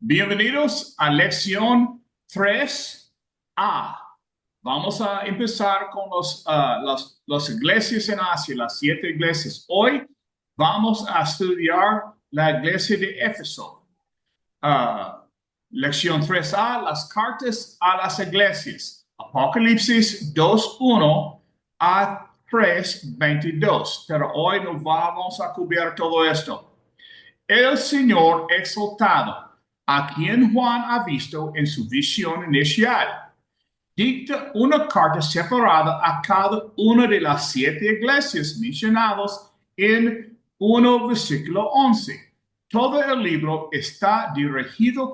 Bienvenidos a lección 3A. Vamos a empezar con las iglesias en Asia, las 7 iglesias. Hoy vamos a estudiar la iglesia de Éfeso. Lección 3A, las cartas a las iglesias. Apocalipsis 2:1 a 3:22. Pero hoy no vamos a cubrir todo esto. El Señor exaltado, a quien Juan ha visto en su visión inicial, dicta una carta separada a cada una de las 7 iglesias mencionadas en 1 versículo 11. Todo el libro está dirigido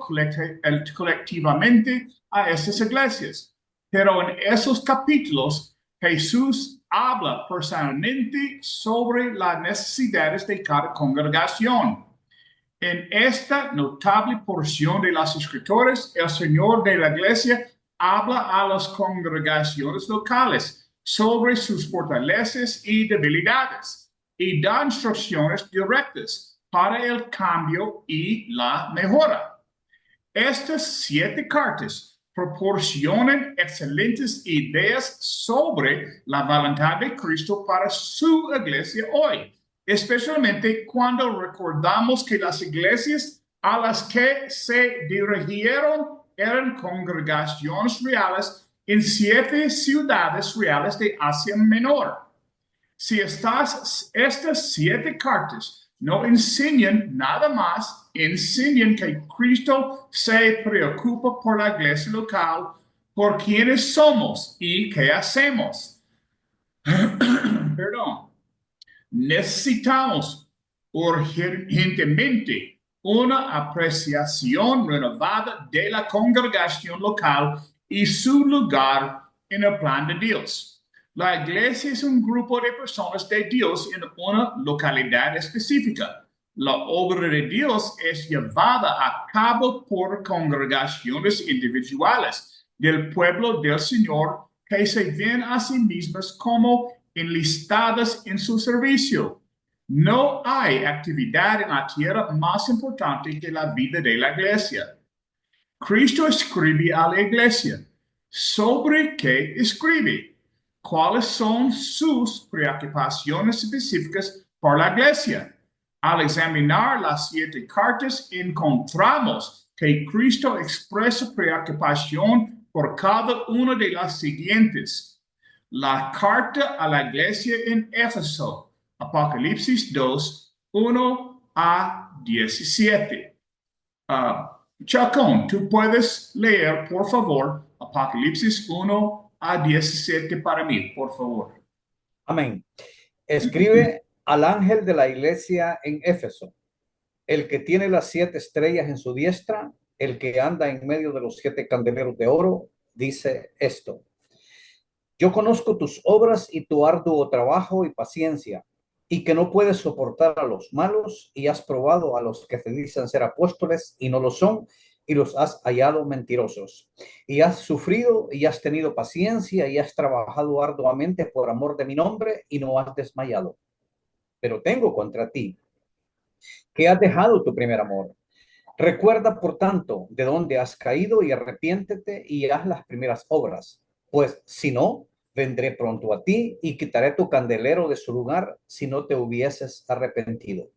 colectivamente a estas iglesias, pero en esos capítulos Jesús habla personalmente sobre las necesidades de cada congregación. En esta notable porción de las Escrituras, el Señor de la Iglesia habla a las congregaciones locales sobre sus fortalezas y debilidades y da instrucciones directas para el cambio y la mejora. Estas 7 cartas proporcionan excelentes ideas sobre la voluntad de Cristo para su iglesia hoy, especialmente cuando recordamos que las iglesias a las que se dirigieron eran congregaciones reales en 7 ciudades reales de Asia Menor. Si estas 7 cartas no enseñan nada más, enseñan que Cristo se preocupa por la iglesia local, por quiénes somos y qué hacemos. Perdón. Necesitamos urgentemente una apreciación renovada de la congregación local y su lugar en el plan de Dios. La iglesia es un grupo de personas de Dios en una localidad específica. La obra de Dios es llevada a cabo por congregaciones individuales del pueblo del Señor que se ven a sí mismas como enlistadas en su servicio. No hay actividad en la tierra más importante que la vida de la iglesia. Cristo escribe a la iglesia. ¿Sobre qué escribe? ¿Cuáles son sus preocupaciones específicas por la iglesia? Al examinar las 7 cartas, encontramos que Cristo expresa preocupación por cada una de las siguientes. La carta a la iglesia en Éfeso, Apocalipsis 2:1 a 17. Chacón, tú puedes leer, por favor, Apocalipsis 1 a 17 para mí, por favor. Amén. Escribe al ángel de la iglesia en Éfeso, el que tiene las 7 estrellas en su diestra, el que anda en medio de los 7 candeleros de oro, dice esto: yo conozco tus obras y tu arduo trabajo y paciencia, y que no puedes soportar a los malos, y has probado a los que se dicen ser apóstoles y no lo son, y los has hallado mentirosos. Y has sufrido y has tenido paciencia y has trabajado arduamente por amor de mi nombre y no has desmayado. Pero tengo contra ti que has dejado tu primer amor. Recuerda, por tanto, de dónde has caído y arrepiéntete y haz las primeras obras. Pues si no, vendré pronto a ti y quitaré tu candelero de su lugar si no te hubieses arrepentido.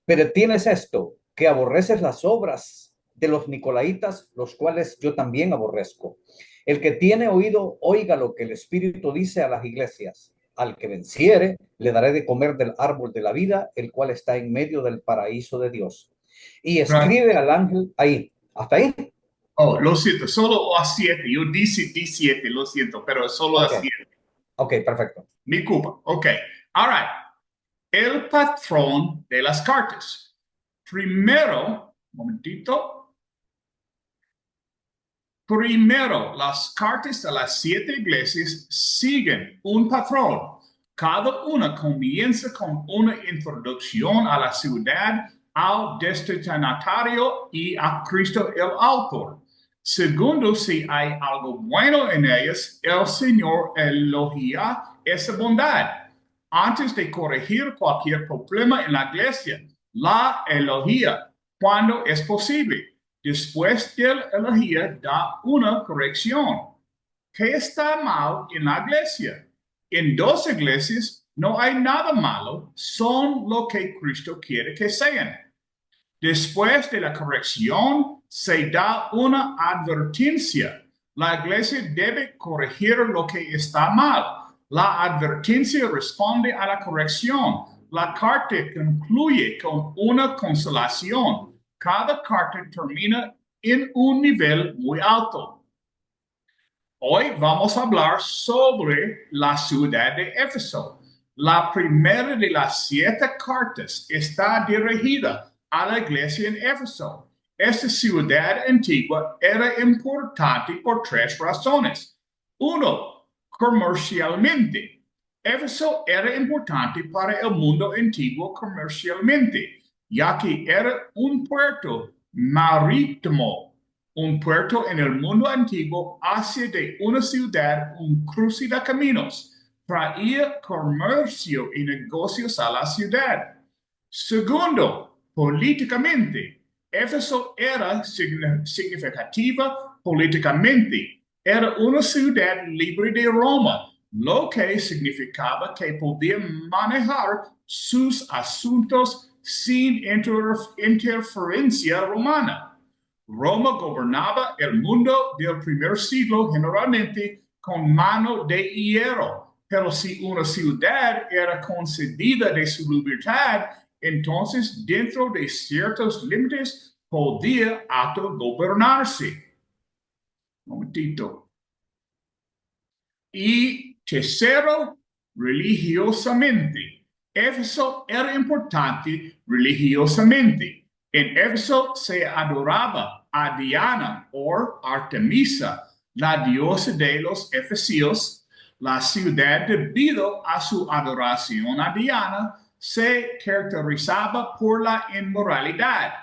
Pero tienes esto, que aborreces las obras de los nicolaítas, los cuales yo también aborrezco. El que tiene oído, oiga lo que el Espíritu dice a las iglesias. Al que venciere, le daré de comer del árbol de la vida, el cual está en medio del paraíso de Dios. Y escribe al ángel ahí, hasta ahí. Oh, lo siento, solo a 7. Yo dije 17, lo siento, pero solo a 7. Ok, perfecto. Mi culpa. Ok. All right. El patrón de las cartas. Primero, momentito. Primero, las cartas de las 7 iglesias siguen un patrón. Cada una comienza con una introducción a la ciudad, al destinatario y a Cristo el autor. Segundo, si hay algo bueno en ellas, el Señor elogia esa bondad. Antes de corregir cualquier problema en la iglesia, la elogia cuando es posible. Después de la elegía, da una corrección. ¿Qué está mal en la iglesia? En dos iglesias no hay nada malo, son lo que Cristo quiere que sean. Después de la corrección, se da una advertencia. La iglesia debe corregir lo que está mal. La advertencia responde a la corrección. La carta concluye con una consolación. Cada carta termina en un nivel muy alto. Hoy vamos a hablar sobre la ciudad de Éfeso. La primera de las 7 cartas está dirigida a la iglesia en Éfeso. Esta ciudad antigua era importante por 3 razones. 1. Comercialmente. Éfeso era importante para el mundo antiguo comercialmente, ya que era un puerto marítimo. Un puerto en el mundo antiguo hace de una ciudad un cruce de caminos. Traía comercio y negocios a la ciudad. Segundo, políticamente, Éfeso era significativa políticamente. Era una ciudad libre de Roma, lo que significaba que podía manejar sus asuntos sin interferencia romana. Roma gobernaba el mundo del primer siglo generalmente con mano de hierro, pero si una ciudad era concedida de su libertad, entonces dentro de ciertos límites podía autogobernarse. Un momentito. Y tercero, religiosamente. Éfeso era importante religiosamente. En Éfeso se adoraba a Diana o Artemisa, la diosa de los efesios. La ciudad, debido a su adoración a Diana, se caracterizaba por la inmoralidad.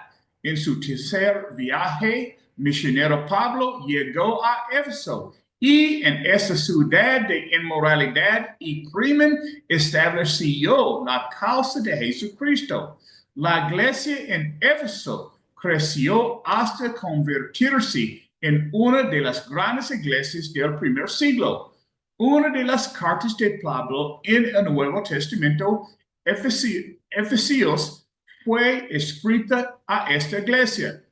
En su tercer viaje, misionero Pablo llegó a Éfeso y en esta ciudad de inmoralidad y crimen estableció la causa de Jesucristo. La iglesia en Éfeso creció hasta convertirse en una de las grandes iglesias del primer siglo. Una de las cartas de Pablo en el Nuevo Testamento, Efesios, fue escrita a esta iglesia.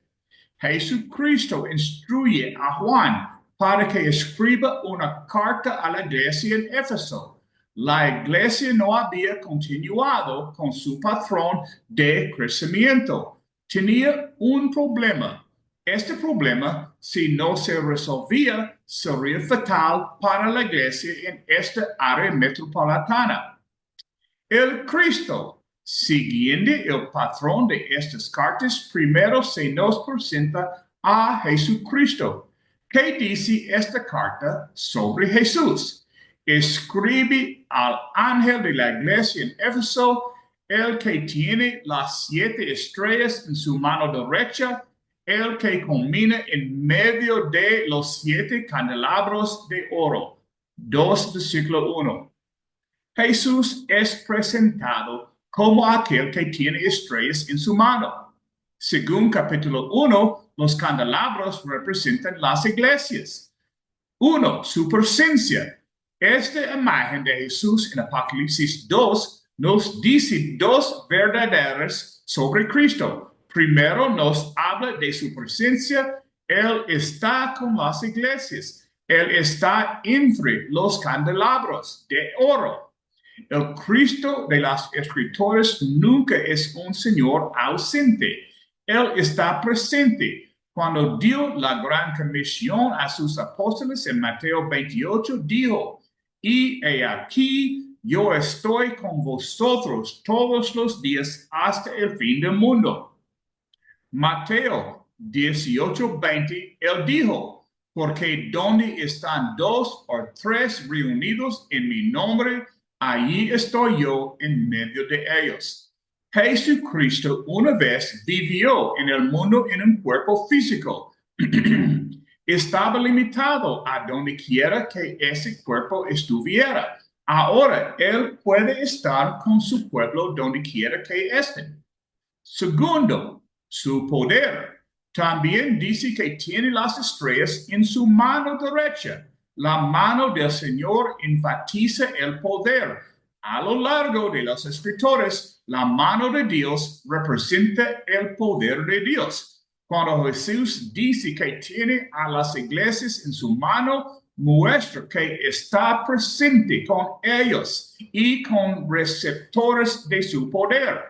Jesucristo instruye a Juan para que escriba una carta a la iglesia en Éfeso. La iglesia no había continuado con su patrón de crecimiento. Tenía un problema. Este problema, si no se resolvía, sería fatal para la iglesia en esta área metropolitana. El Cristo, siguiendo el patrón de estas cartas, primero se nos presenta a Jesucristo. ¿Qué dice esta carta sobre Jesús? Escribe al ángel de la iglesia en Éfeso, el que tiene las 7 estrellas en su mano derecha, el que camina en medio de los 7 candelabros de oro. 2 versículo 1. Jesús es presentado como aquel que tiene estrellas en su mano. Según capítulo 1, los candelabros representan las iglesias. 1. Su presencia. Esta imagen de Jesús en Apocalipsis 2 nos dice 2 verdades sobre Cristo. Primero nos habla de su presencia. Él está con las iglesias. Él está entre los candelabros de oro. El Cristo de las Escrituras nunca es un Señor ausente. Él está presente. Cuando dio la gran comisión a sus apóstoles en Mateo 28, dijo, y he aquí, yo estoy con vosotros todos los días hasta el fin del mundo. Mateo 18, 20, él dijo, porque donde están 2 o 3 reunidos en mi nombre, allí estoy yo en medio de ellos. Jesucristo una vez vivió en el mundo en un cuerpo físico. Estaba limitado a donde quiera que ese cuerpo estuviera. Ahora Él puede estar con su pueblo donde quiera que estén. Segundo, su poder. También dice que tiene las estrellas en su mano derecha. La mano del Señor enfatiza el poder. A lo largo de los escritores, la mano de Dios representa el poder de Dios. Cuando Jesús dice que tiene a las iglesias en su mano, muestra que está presente con ellos y con receptores de su poder.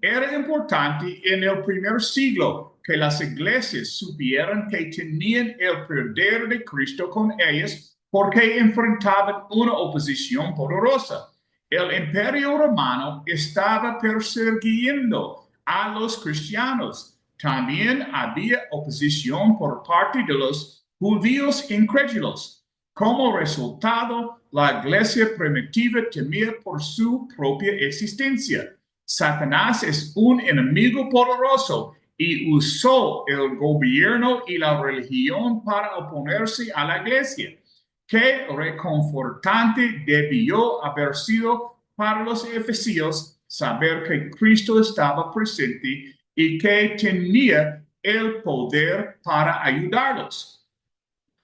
Era importante en el primer siglo que las iglesias supieran que tenían el poder de Cristo con ellas porque enfrentaban una oposición poderosa. El imperio romano estaba persiguiendo a los cristianos. También había oposición por parte de los judíos incrédulos. Como resultado, la iglesia primitiva temía por su propia existencia. Satanás es un enemigo poderoso y usó el gobierno y la religión para oponerse a la iglesia. Qué reconfortante debió haber sido para los efesios saber que Cristo estaba presente y que tenía el poder para ayudarlos.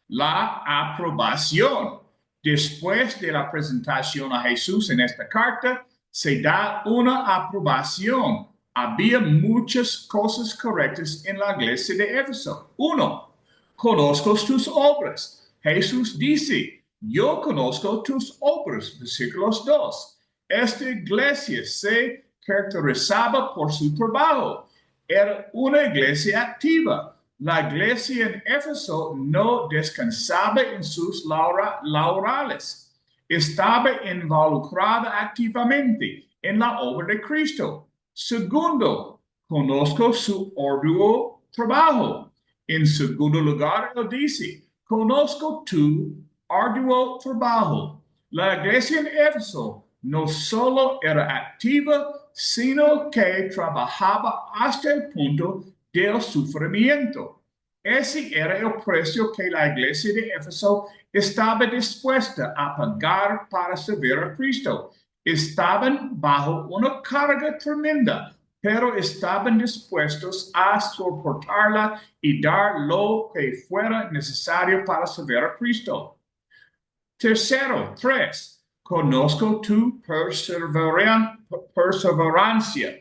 La aprobación. Después de la presentación a Jesús en esta carta, se da una aprobación. Había muchas cosas correctas en la iglesia de Éfeso. 1. Conozco tus obras. Jesús dice, yo conozco tus obras. Versículos 2. Esta iglesia se caracterizaba por su trabajo. Era una iglesia activa. La iglesia en Éfeso no descansaba en sus laurales. Estaba involucrada activamente en la obra de Cristo. Segundo, conozco su arduo trabajo. En segundo lugar, él dice, conozco tu arduo trabajo. La iglesia en Éfeso no solo era activa, sino que trabajaba hasta el punto del sufrimiento. Ese era el precio que la iglesia de Éfeso estaba dispuesta a pagar para servir a Cristo. Estaban bajo una carga tremenda, pero estaban dispuestos a soportarla y dar lo que fuera necesario para servir a Cristo. Tercero, 3. Conozco tu perseverancia.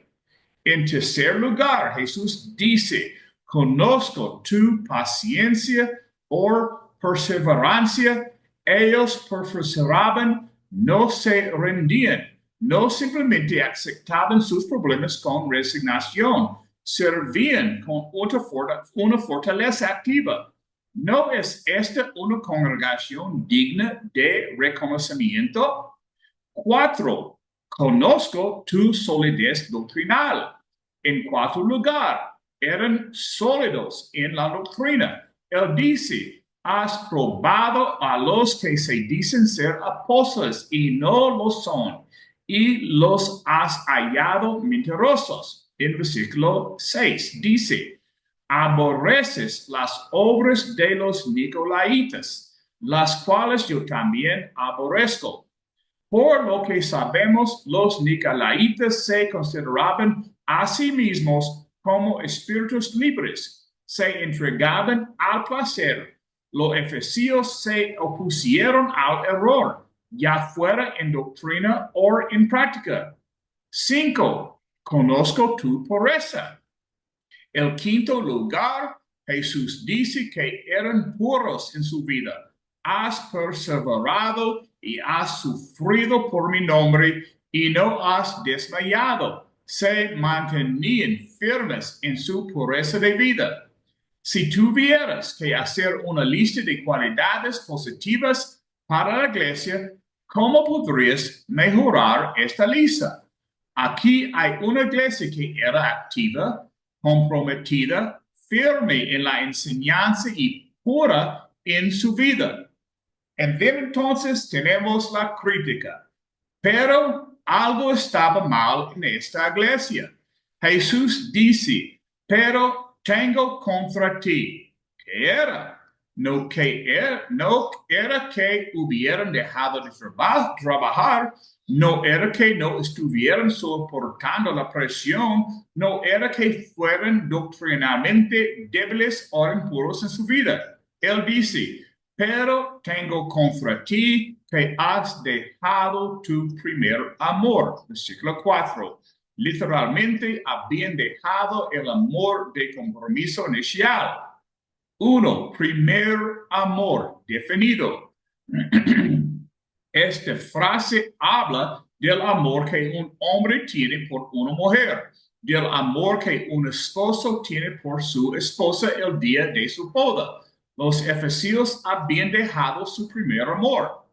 En tercer lugar, Jesús dice, conozco tu paciencia o perseverancia. Ellos perseveraban, no se rendían, no simplemente aceptaban sus problemas con resignación, servían con una fortaleza activa. ¿No es esta una congregación digna de reconocimiento? 4. Conozco tu solidez doctrinal. En cuarto lugar, eran sólidos en la doctrina. Él dice, has probado a los que se dicen ser apóstoles y no lo son, y los has hallado mentirosos. En versículo 6 dice, aborreces las obras de los nicolaitas, las cuales yo también aborrezco. Por lo que sabemos, los nicolaitas se consideraban a sí mismos como espíritus libres, se entregaban al placer. Los efesios se opusieron al error, ya fuera en doctrina o en práctica. 5. Conozco tu pureza. El quinto lugar, Jesús dice que eran puros en su vida. Has perseverado y has sufrido por mi nombre y no has desmayado. Se mantenían firmes en su pureza de vida. Si tuvieras que hacer una lista de cualidades positivas para la iglesia, ¿cómo podrías mejorar esta lista? Aquí hay una iglesia que era activa, comprometida, firme en la enseñanza y pura en su vida. Entonces tenemos la crítica. Pero algo estaba mal en esta iglesia. Jesús dice, pero tengo contra ti. ¿Qué era? no era que hubieran dejado de trabajar, no era que no estuvieran soportando la presión, no era que fueran doctrinalmente débiles o impuros en su vida. Él dice, pero tengo contra ti que has dejado tu primer amor. Versículo 4. Literalmente, habían dejado el amor de compromiso inicial. 1. Primer amor definido. Esta frase habla del amor que un hombre tiene por una mujer, del amor que un esposo tiene por su esposa el día de su boda. Los efesios habían dejado su primer amor.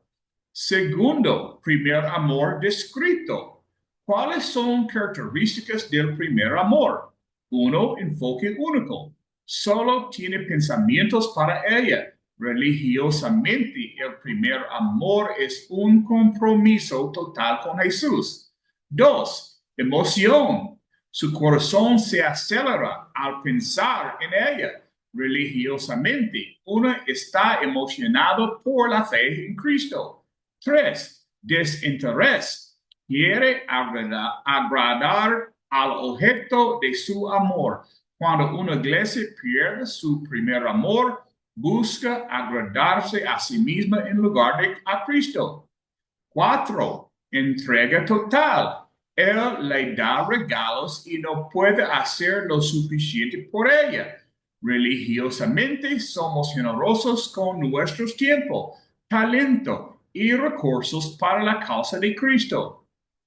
Segundo, primer amor descrito. ¿Cuáles son características del primer amor? 1. Enfoque único. Solo tiene pensamientos para ella. Religiosamente, el primer amor es un compromiso total con Jesús. 2. Emoción. Su corazón se acelera al pensar en ella. Religiosamente, uno está emocionado por la fe en Cristo. 3. Desinterés. Quiere agradar al objeto de su amor. Cuando una iglesia pierde su primer amor, busca agradarse a sí misma en lugar de a Cristo. 4. Entrega total. Él le da regalos y no puede hacer lo suficiente por ella. Religiosamente somos generosos con nuestros tiempos, talento y recursos para la causa de Cristo.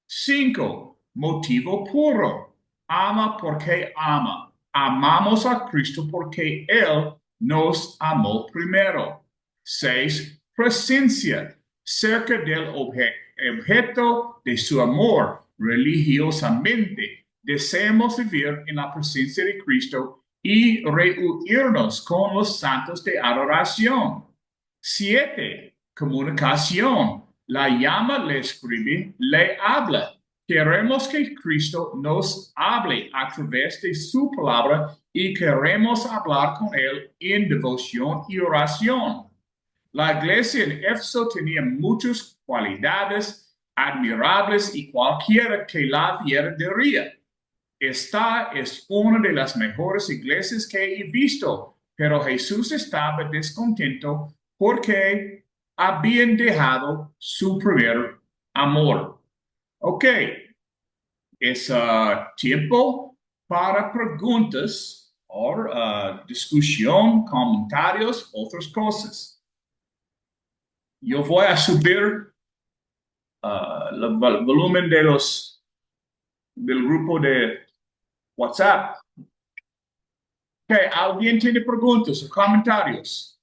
5. Motivo puro. Ama porque ama. Amamos a Cristo porque Él nos amó primero. 6. Presencia. Cerca del objeto de su amor religiosamente. Deseamos vivir en la presencia de Cristo y reunirnos con los santos de adoración. 7. Comunicación. La llama, le escribe, le habla. Queremos que Cristo nos hable a través de su palabra y queremos hablar con Él en devoción y oración. La iglesia en Éfeso tenía muchas cualidades admirables y cualquiera que la viera diría: esta es una de las mejores iglesias que he visto, pero Jesús estaba descontento porque habían dejado su primer amor. Ok, es tiempo para preguntas o discusión, comentarios, otras cosas. Yo voy a subir el volumen del grupo de WhatsApp. Ok, ¿alguien tiene preguntas o comentarios?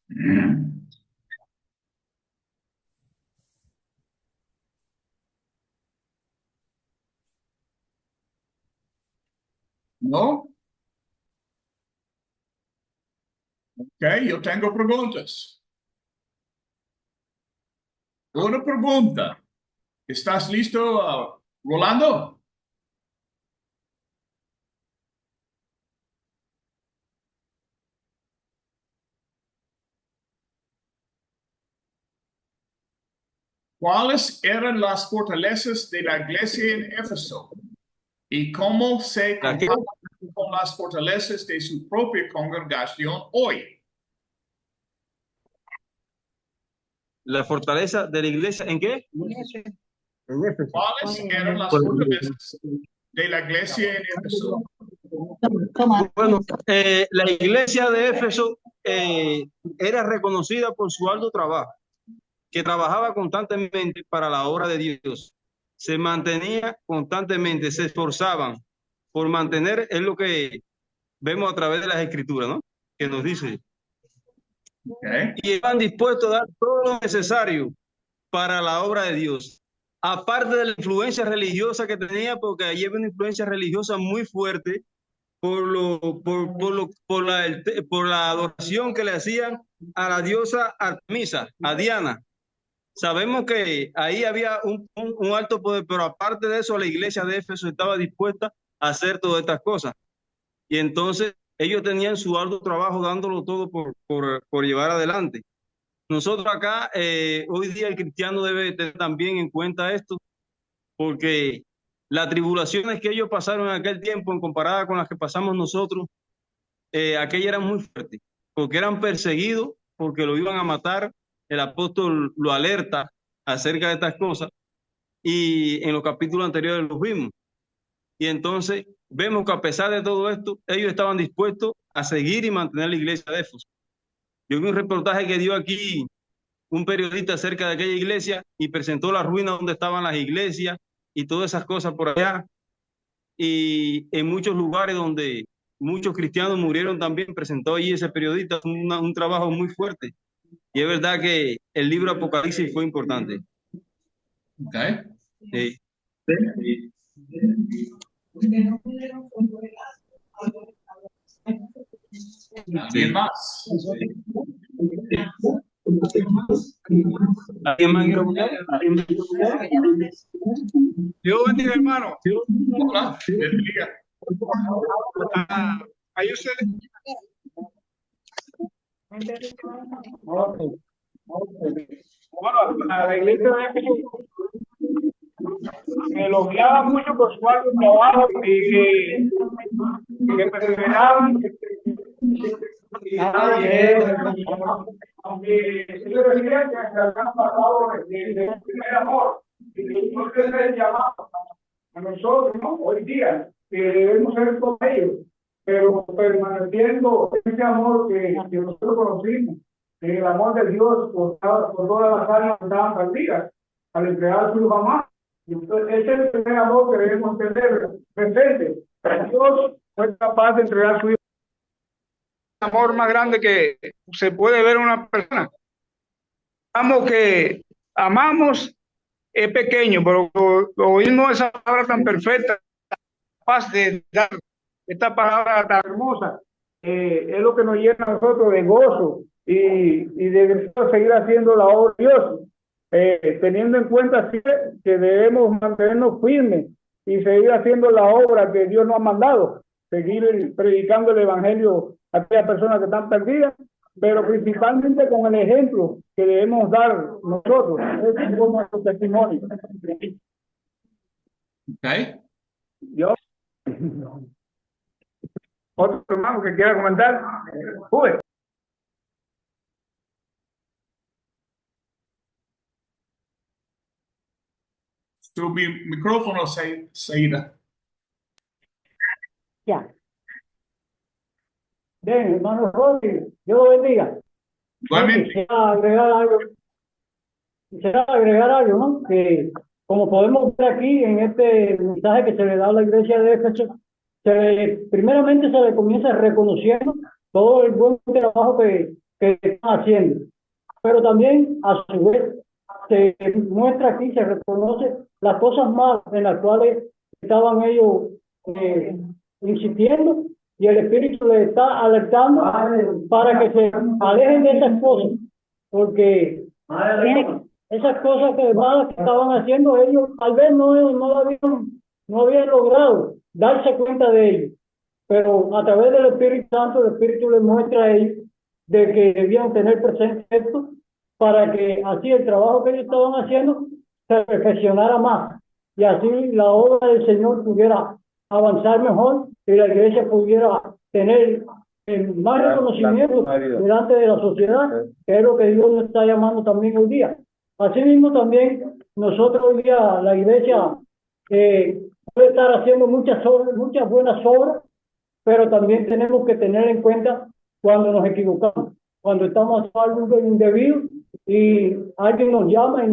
¿No? Ok, yo tengo preguntas. Una pregunta. ¿Estás listo, Rolando? ¿Cuáles eran las fortalezas de la iglesia en Éfeso? ¿Y cómo se comparan con las fortalezas de su propia congregación hoy? La fortaleza de la iglesia, ¿en qué? ¿Cuáles eran las fortalezas de la iglesia en Éfeso? Bueno, la iglesia de Éfeso era reconocida por su arduo trabajo, que trabajaba constantemente para la obra de Dios. Se mantenía constantemente, se esforzaban por mantener, es lo que vemos a través de las escrituras, ¿no? Que nos dice. Okay. Y estaban dispuestos a dar todo lo necesario para la obra de Dios. Aparte de la influencia religiosa que tenía, porque allí había una influencia religiosa muy fuerte por la adoración que le hacían a la diosa Artemisa, a Diana. Sabemos que ahí había un alto poder, pero aparte de eso, la iglesia de Éfeso estaba dispuesta a hacer todas estas cosas. Y entonces ellos tenían su arduo trabajo dándolo todo por llevar adelante. Nosotros acá, hoy día el cristiano debe tener también en cuenta esto, porque las tribulaciones que ellos pasaron en aquel tiempo, en comparada con las que pasamos nosotros, aquellas eran muy fuertes, porque eran perseguidos, porque lo iban a matar. El apóstol lo alerta acerca de estas cosas, y en los capítulos anteriores los vimos. Y entonces vemos que a pesar de todo esto, ellos estaban dispuestos a seguir y mantener la iglesia de Éfeso. Yo vi un reportaje que dio aquí un periodista acerca de aquella iglesia y presentó la ruina donde estaban las iglesias y todas esas cosas por allá. Y en muchos lugares donde muchos cristianos murieron también, presentó allí ese periodista un trabajo muy fuerte. Y es verdad que el libro Apocalipsis fue importante. Okay. ¿Alguien más? ¿Alguien más quiere opinar? Dios bendiga, hermano. Hola, bendiga. Ahí usted. Bueno, a la iglesia de Éfeso me elogiaba mucho por su alto trabajo y que perseveraban. Aunque ellos decían que habían pasado del primer amor, y que Dios les llamado a nosotros, ¿no? Hoy día, que debemos ser con ellos, pero permaneciendo ese amor que nosotros conocimos, el amor de Dios por todas las almas que estaban perdidas, al entregar a su mamá. Entonces, ese es el primer amor que debemos tener presente. Dios fue capaz de entregar a su hijo. El amor más grande que se puede ver en una persona. Que amamos es pequeño, pero oímos esa palabra tan perfecta, capaz de dar esta palabra tan hermosa, es lo que nos llena a nosotros de gozo y de seguir haciendo la obra de Dios, teniendo en cuenta que debemos mantenernos firmes y seguir haciendo la obra que Dios nos ha mandado, seguir predicando el evangelio a aquellas personas que están perdidas, pero principalmente con el ejemplo que debemos dar nosotros. Ese es nuestro testimonio. Okay. Yo. Otro hermano que quiera comentar. Tu micrófono se irá. Ya. Bien, hermano Rodri, Dios lo bendiga. Igualmente. Quisiera agregar algo, ¿no? Que como podemos ver aquí en este mensaje que se le da a la iglesia de Éfeso, primeramente se le comienza reconociendo todo el buen trabajo que están haciendo, pero también a su vez se muestra aquí, se reconoce las cosas malas en las cuales estaban ellos insistiendo, y el Espíritu les está alertando para que se alejen de esas cosas, porque esas cosas malas que estaban haciendo ellos tal vez no habían logrado darse cuenta de ello, pero a través del Espíritu Santo el Espíritu les muestra a ellos de que debían tener presente esto, para que así el trabajo que ellos estaban haciendo se perfeccionara más, y así la obra del Señor pudiera avanzar mejor y la iglesia pudiera tener más reconocimiento delante de la sociedad, que es lo que Dios nos está llamando también hoy día. Asimismo también nosotros hoy día, la iglesia puede estar haciendo muchas buenas obras, pero también tenemos que tener en cuenta cuando nos equivocamos, cuando estamos haciendo algo indebido y alguien nos llama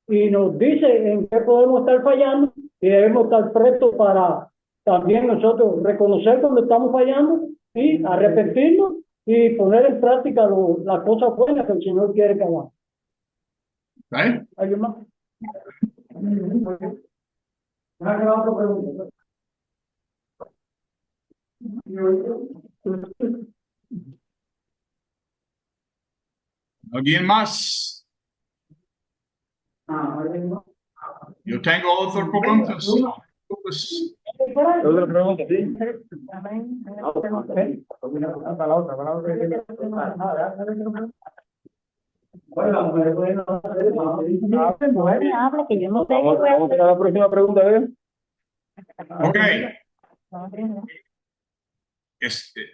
y nos dice en qué podemos estar fallando, y debemos estar prestos para también nosotros reconocer cuando estamos fallando y arrepentirnos y poner en práctica las cosas buenas que el Señor quiere que hagamos. Right? ¿Alguien más? Otra pregunta. ¿Alguien más? Yo tengo otras preguntas. Pues, Otra pregunta, sí. Habla que yo no sé. Vamos a la próxima pregunta, a ver. Ok.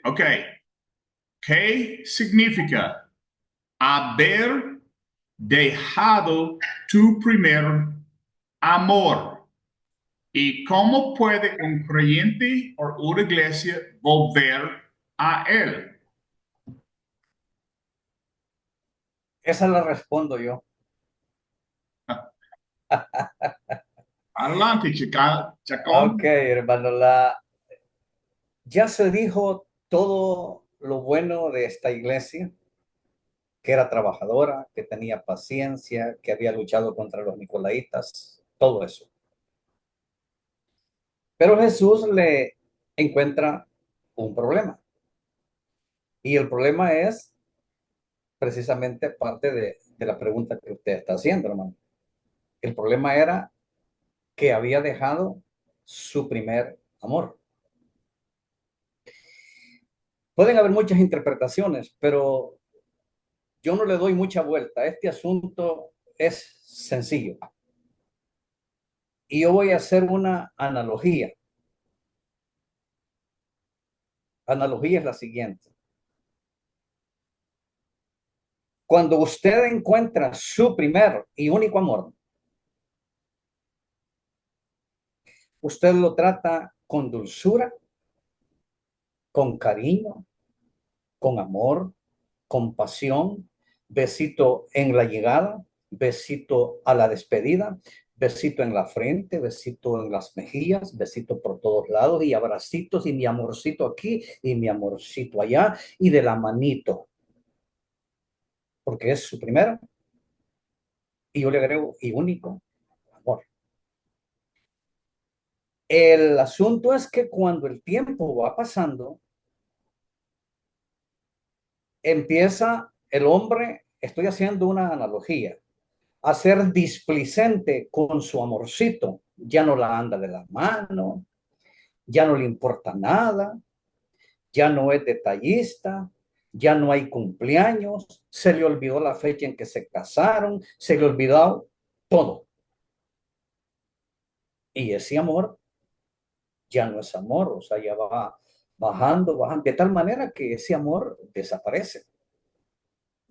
Ok. ¿Qué significa haber dejado tu primer amor? ¿Y cómo puede un creyente o una iglesia volver a él? Esa la respondo yo. Adelante, Chacón. Ok, hermano, ya se dijo todo lo bueno de esta iglesia, que era trabajadora, que tenía paciencia, que había luchado contra los nicolaitas, todo eso. Pero Jesús le encuentra un problema. Y el problema es precisamente parte de la pregunta que usted está haciendo, hermano. El problema era que había dejado su primer amor. Pueden haber muchas interpretaciones, pero yo no le doy mucha vuelta. Este asunto es sencillo. Y yo voy a hacer una analogía. Analogía es la siguiente. Cuando usted encuentra su primer y único amor, usted lo trata con dulzura, con cariño, con amor, con pasión, besito en la llegada, besito a la despedida, besito en la frente, besito en las mejillas, besito por todos lados y abracitos y mi amorcito aquí y mi amorcito allá y de la manito, porque es su primero y yo le agrego y único amor. El asunto es que cuando el tiempo va pasando, empieza el hombre, estoy haciendo una analogía, a ser displicente con su amorcito. Ya no la anda de la mano, ya no le importa nada, ya no es detallista, ya no hay cumpleaños, se le olvidó la fecha en que se casaron, se le olvidó todo. Y ese amor ya no es amor, o sea, ya va bajando, bajando, de tal manera que ese amor desaparece.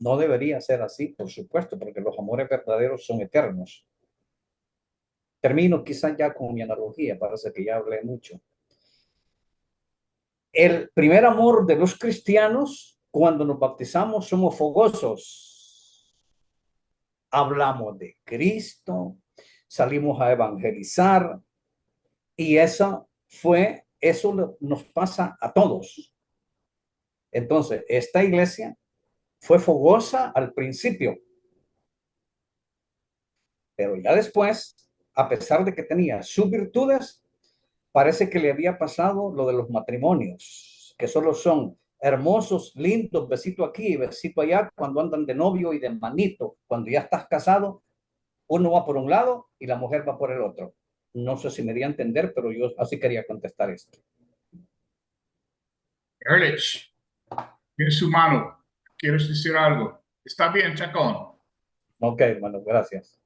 No debería ser así, por supuesto, porque los amores verdaderos son eternos. Termino quizás ya con mi analogía, parece que ya hablé mucho. El primer amor de los cristianos, cuando nos bautizamos, somos fogosos. Hablamos de Cristo, salimos a evangelizar y eso nos pasa a todos. Entonces, esta iglesia fue fogosa al principio, pero ya después, a pesar de que tenía sus virtudes, parece que le había pasado lo de los matrimonios, que solo son hermosos, lindos, besito aquí y besito allá, cuando andan de novio y de manito. Cuando ya estás casado, uno va por un lado y la mujer va por el otro. No sé si me di a entender, pero yo así quería contestar esto. Erlich, en su mano. ¿Quieres decir algo? Está bien, Chacón. Ok, hermano, gracias.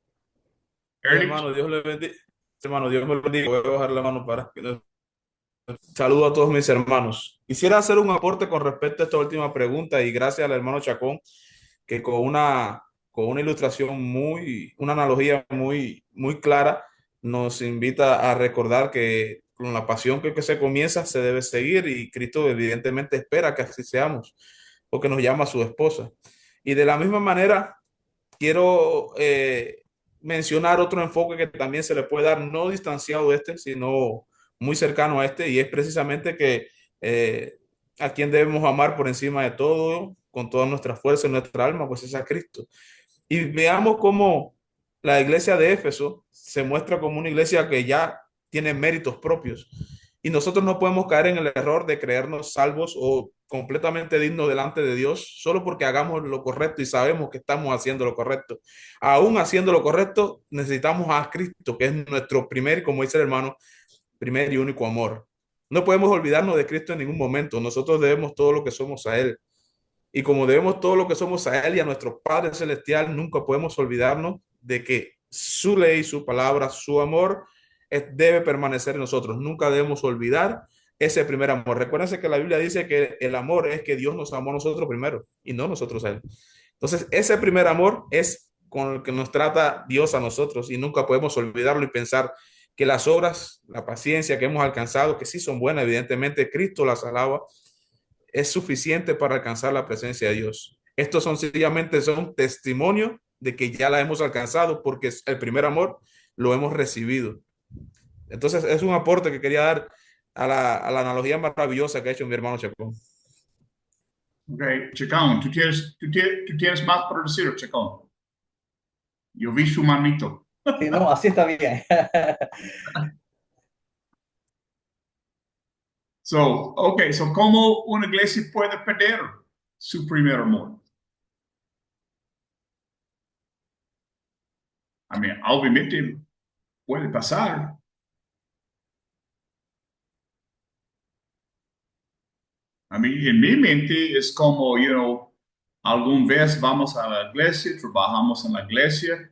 Hermano, Dios le bendiga. Hermano, Dios me lo bendiga. Voy a bajar la mano para que... Saludo a todos mis hermanos. Quisiera hacer un aporte con respecto a esta última pregunta y gracias al hermano Chacón, que con una ilustración una analogía muy clara, nos invita a recordar que con la pasión que se comienza se debe seguir y Cristo evidentemente espera que así seamos, porque nos llama a su esposa. Y de la misma manera, quiero mencionar otro enfoque que también se le puede dar, no distanciado de este, sino muy cercano a este, y es precisamente que a quien debemos amar por encima de todo, con toda nuestra fuerza y nuestra alma, pues es a Cristo. Y veamos cómo la iglesia de Éfeso se muestra como una iglesia que ya tiene méritos propios. Y nosotros no podemos caer en el error de creernos salvos o completamente dignos delante de Dios solo porque hagamos lo correcto y sabemos que estamos haciendo lo correcto. Aún haciendo lo correcto, necesitamos a Cristo, que es nuestro primer, como dice el hermano, primer y único amor. No podemos olvidarnos de Cristo en ningún momento. Nosotros debemos todo lo que somos a Él. Y como debemos todo lo que somos a Él y a nuestro Padre Celestial, nunca podemos olvidarnos de que su ley, su palabra, su amor debe permanecer en nosotros. Nunca debemos olvidar ese primer amor. Recuérdense que la Biblia dice que el amor es que Dios nos amó a nosotros primero y no nosotros a Él. Entonces, ese primer amor es con el que nos trata Dios a nosotros y nunca podemos olvidarlo y pensar que las obras, la paciencia que hemos alcanzado, que sí son buenas, evidentemente Cristo las alaba, es suficiente para alcanzar la presencia de Dios. Estos son sencillamente son testimonio de que ya la hemos alcanzado porque el primer amor lo hemos recibido. Entonces es un aporte que quería dar a la analogía maravillosa que ha hecho mi hermano Chacón. Ok, Chacón, tú tienes más por decir, Chacón. Yo vi su manito. Sí, no, así está bien. So, ¿cómo una iglesia puede perder su primer amor? I mean, obviamente puede pasar. A mí, en mi mente es como, alguna vez vamos a la iglesia, trabajamos en la iglesia,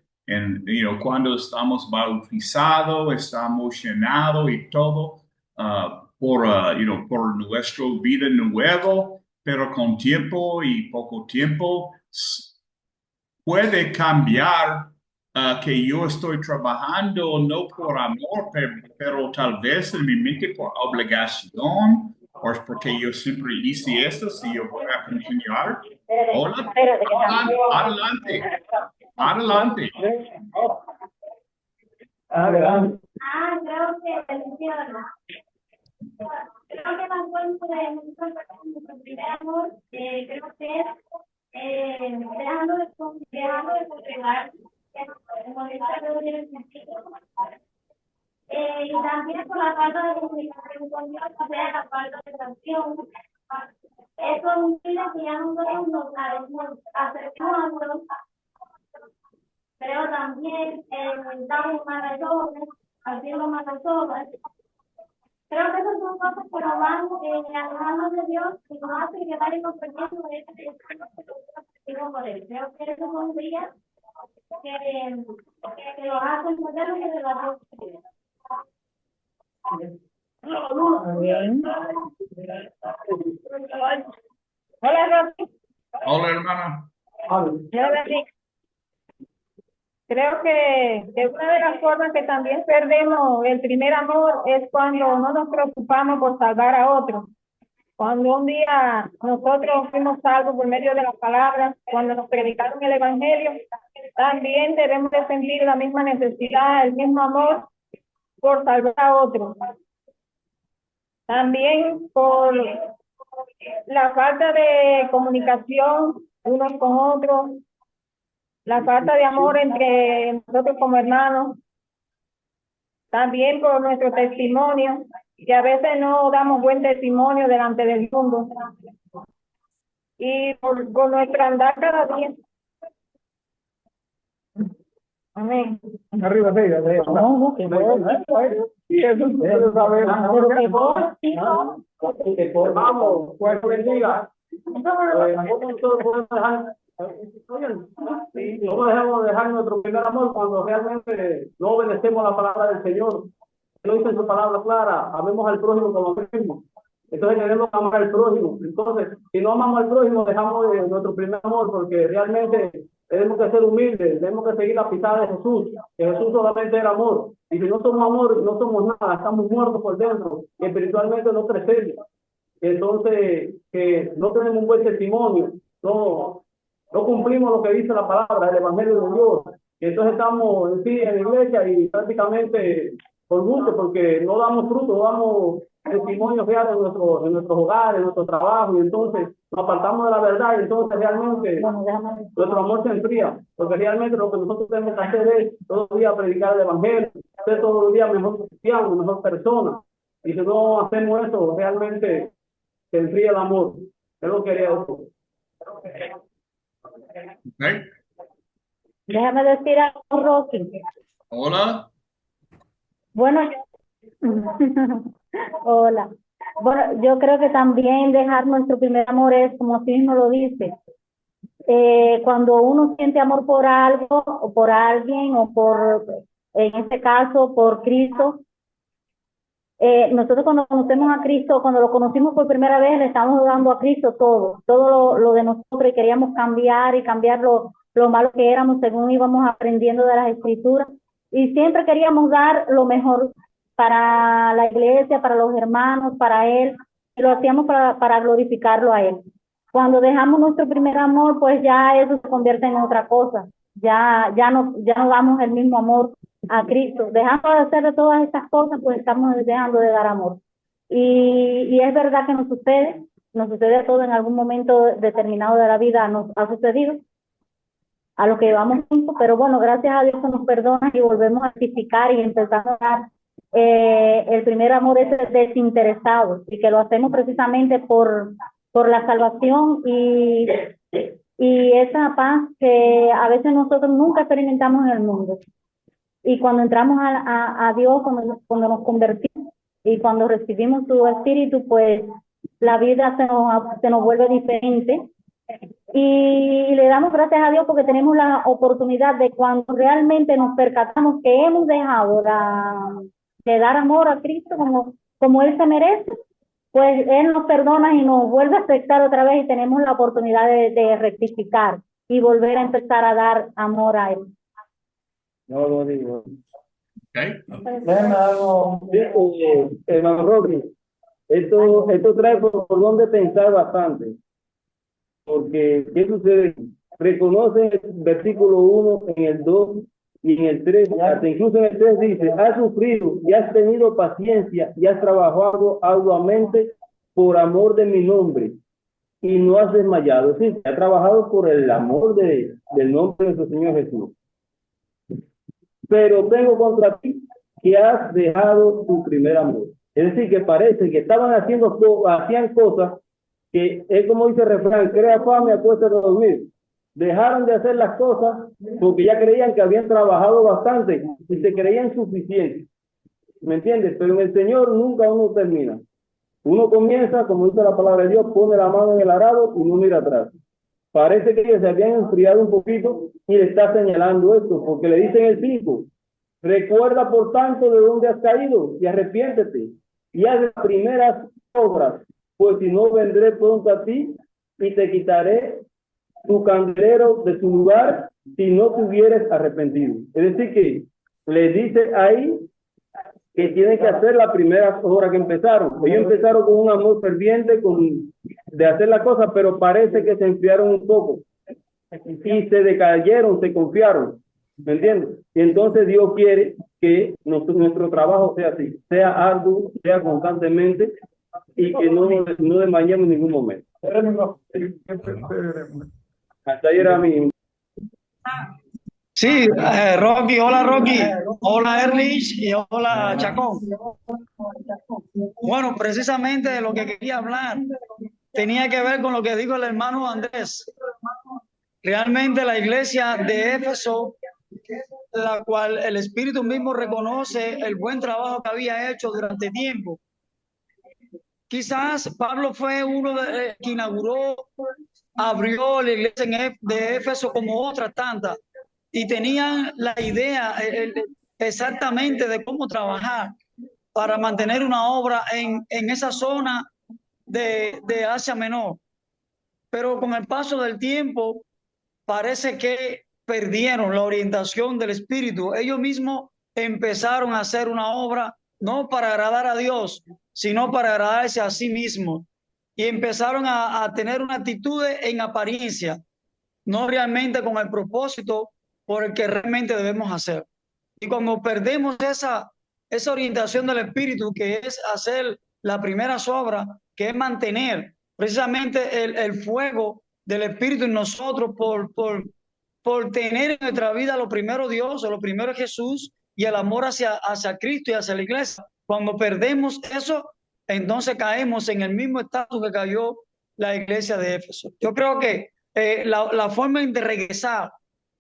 cuando estamos bautizados, estamos llenados y todo, por nuestra vida nueva, pero con tiempo y poco tiempo puede cambiar, que yo estoy trabajando no por amor, pero tal vez en mi mente por obligación, o es porque yo siempre hice esto, si yo voy a continuar. Hola, adelante, adelante. Adelante. Creo que funciona. Creo que más bueno de nuestro primer amor, creo que es dejando de congregar, como dice el sentido. Y también por la falta de comunicación con Dios, o sea, la falta de oración. Eso impide que ya no nos acercamos. Pero también damos malas obras, haciendo malas obras. Creo que esas son cosas que nos van a las manos de Dios y nos hacen quedar incomprendidos de ese que por él. Creo que esos son días que los hacen perder lo que de la Dios. Hola, Rosy. Hola, hermana. Creo que una de las formas que también perdemos el primer amor es cuando no nos preocupamos por salvar a otros. Cuando un día nosotros fuimos salvos por medio de las palabras, cuando nos predicaron el Evangelio, también debemos de sentir la misma necesidad, el mismo amor por salvar a otros. También por la falta de comunicación unos con otros, la falta de amor entre nosotros como hermanos, también por nuestro testimonio, que a veces no damos buen testimonio delante del mundo, y por nuestro andar cada día. Amén. Arriba, no, que y eso ustedes saben. Vamos, pues bendiga. No dejemos de dejar nuestro primer amor cuando realmente no obedecemos la palabra del Señor. Lo dice en su palabra clara, amemos al prójimo como mismo. Entonces tenemos que amar al prójimo. Entonces, si no amamos al prójimo, dejamos de nuestro primer amor, porque realmente tenemos que ser humildes, tenemos que seguir la pisada de Jesús, que Jesús solamente era amor. Y si no somos amor, no somos nada, estamos muertos por dentro, espiritualmente no crecemos. Entonces, que no tenemos un buen testimonio, no cumplimos lo que dice la palabra, el Evangelio de Dios. Y entonces estamos en la iglesia y prácticamente por gusto, porque no damos fruto, no damos testimonio real en nuestros hogares, en nuestro trabajo, y entonces nos apartamos de la verdad, y entonces realmente nuestro amor se enfría, porque realmente lo que nosotros tenemos que hacer es todos los días predicar el Evangelio, ser todos los días mejor cristiano, mejor persona, y si no hacemos eso, realmente se enfría el amor. Yo lo quería decir. Okay. Déjame decir algo, Rosy. Hola. Bueno, Hola. Bueno, yo creo que también dejar nuestro primer amor es, como así mismo lo dice, cuando uno siente amor por algo o por alguien o por, en este caso, por Cristo, nosotros cuando conocemos a Cristo, cuando lo conocimos por primera vez, le estamos dando a Cristo todo lo de nosotros y queríamos cambiar y cambiar lo malo que éramos según íbamos aprendiendo de las Escrituras. Y siempre queríamos dar lo mejor para la iglesia, para los hermanos, para Él, y lo hacíamos para glorificarlo a Él. Cuando dejamos nuestro primer amor, pues ya eso se convierte en otra cosa. Ya no damos el mismo amor a Cristo. Dejando de hacer todas estas cosas, pues estamos dejando de dar amor. Y es verdad que nos sucede a todos en algún momento determinado de la vida, nos ha sucedido a lo que llevamos tiempo, pero bueno, gracias a Dios que nos perdona y volvemos a rectificar y empezamos a dar el primer amor ese desinteresado, y que lo hacemos precisamente por la salvación y esa paz que a veces nosotros nunca experimentamos en el mundo. Y cuando entramos a Dios, cuando nos convertimos y cuando recibimos su Espíritu, pues la vida se nos vuelve diferente. Y le damos gracias a Dios porque tenemos la oportunidad de, cuando realmente nos percatamos que hemos dejado de dar amor a Cristo como Él se merece, pues Él nos perdona y nos vuelve a aceptar otra vez, y tenemos la oportunidad de rectificar y volver a empezar a dar amor a Él. No lo digo. Okay. Déjame algo, hermano Rocky. Esto trae por dónde pensar bastante. Porque, ¿qué sucede? Reconoce el versículo 1 en el 2 y en el 3, hasta incluso en el 3 dice: has sufrido y has tenido paciencia y has trabajado arduamente por amor de mi nombre y no has desmayado. Sí, ha trabajado por el amor del nombre de nuestro Señor Jesús. Pero tengo contra ti que has dejado tu primer amor. Es decir, que parece que hacían cosas que es como dice el refrán: crea fama y acuéstate a dormir. Dejaron de hacer las cosas porque ya creían que habían trabajado bastante y se creían suficientes. ¿Me entiendes? Pero en el Señor nunca uno termina. Uno comienza, como dice la palabra de Dios, pone la mano en el arado y no mira atrás. Parece que ellos se habían enfriado un poquito y le está señalando esto, porque le dicen el 5: recuerda por tanto de dónde has caído y arrepiéntete y haz las primeras obras, pues si no, vendré pronto a ti y te quitaré tu candelero de su lugar si no te hubieres arrepentido. Es decir, que le dice ahí que tienen que hacer las primeras obras que empezaron. Ellos empezaron con un amor ferviente, de hacer las cosas, pero parece que se enfriaron un poco y se decayeron, se confiaron. ¿Me entiendes? Y entonces Dios quiere que nuestro trabajo sea así, sea arduo, sea constantemente, y que no desmayemos en ningún momento. Hasta ahí era mi... Sí, Rocky, hola Rocky, hola Erlich y hola Chacón. Bueno, precisamente de lo que quería hablar tenía que ver con lo que dijo el hermano Andrés. Realmente la iglesia de Éfeso, la cual el Espíritu mismo reconoce el buen trabajo que había hecho durante tiempo. Quizás Pablo fue uno que inauguró, abrió la iglesia de Éfeso como otras tantas, y tenían la idea exactamente de cómo trabajar para mantener una obra en esa zona de Asia Menor. Pero con el paso del tiempo parece que perdieron la orientación del Espíritu. Ellos mismos empezaron a hacer una obra no para agradar a Dios, sino para agradarse a sí mismos. Y empezaron a tener una actitud en apariencia, no realmente con el propósito por el que realmente debemos hacer. Y cuando perdemos esa orientación del Espíritu, que es hacer la primera obra, que es mantener precisamente el fuego del Espíritu en nosotros por tener en nuestra vida lo primero Dios, o lo primero Jesús, y el amor hacia Cristo y hacia la iglesia. Cuando perdemos eso, entonces caemos en el mismo estado que cayó la iglesia de Éfeso. Yo creo que la forma de regresar,